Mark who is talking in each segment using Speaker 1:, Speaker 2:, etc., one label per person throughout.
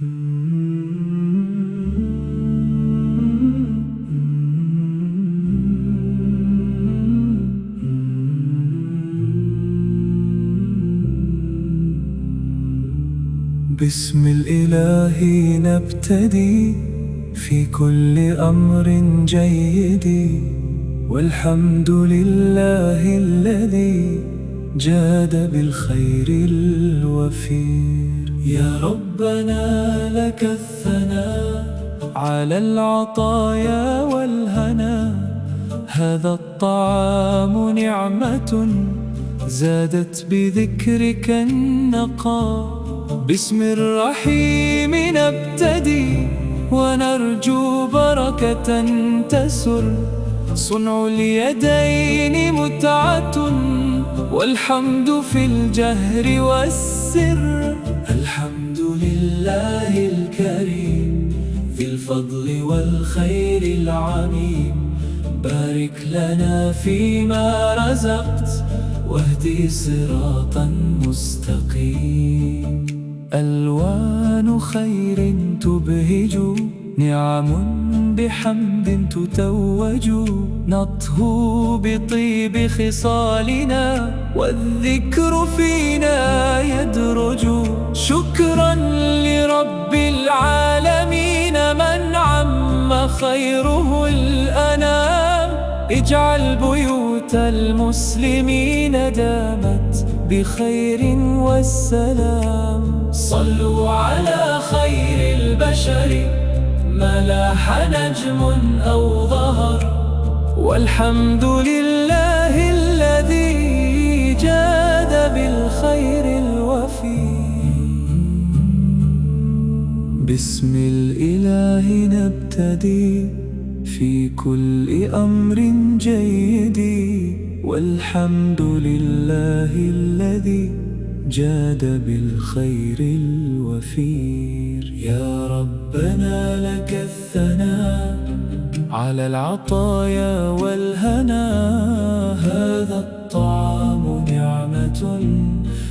Speaker 1: بسم الإله نبتدي في كل أمر جيد، والحمد لله الذي جاد بالخير الوفير. يا ربنا لك الثناء على العطايا والهنا، هذا الطعام نعمة زادت بذكرك النقاء. بسم الرحيم نبتدي ونرجو بركة تسر، صنع اليدين متعة والحمد في الجهر والسر. الحمد لله الكريم ذي الفضل والخير العميم، بارك لنا فيما رزقت واهدي صراطا مستقيم. ألوان خير تبهج، نعم بحمد تتوج، نطهو بطيب خصالنا والذكر فينا يدرج. شكرا لرب العالمين من عم خيره الأنام، اجعل بيوت المسلمين دامت بخير والسلام. صلوا على خير البشر ما لاح نجم أو ظهر، والحمد لله الذي جاد بالخير الوفي. بسم الإله نبتدي في كل أمر جيد، والحمد لله الذي جاد بالخير الوفير. يا ربنا لك الثناء على العطايا والهنا، هذا الطعام نعمة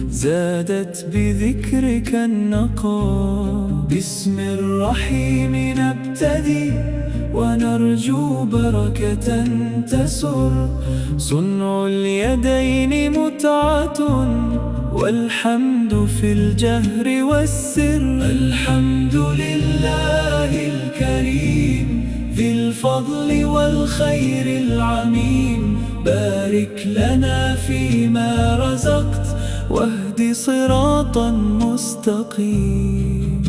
Speaker 1: زادت بذكرك النقاء. بسم الرحيم نبتدي ونرجو بركة تسر، صنع اليدين متعة والحمد في الجهر والسر. الحمد لله الكريم ذي الفضل والخير العميم، بارك لنا فيما رزقت واهد صراطا مستقيم.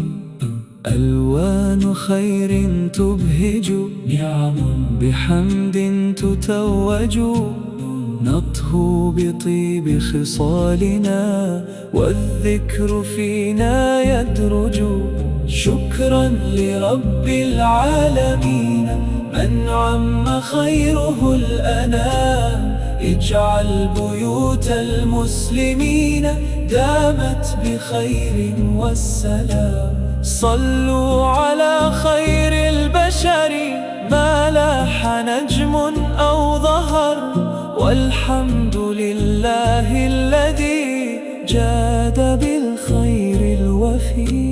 Speaker 1: ألوان خير تبهج، نعم بحمد تتوج، نطهو بطيب خصالنا والذكر فينا يدرج. شكرا لرب العالمين من عم خيره الأنام، اجعل بيوت المسلمين دامت بخير والسلام. صلوا على خير البشر ما لاح نجم أو ظهر، والحمد لله الذي جاد بالخير الوفي.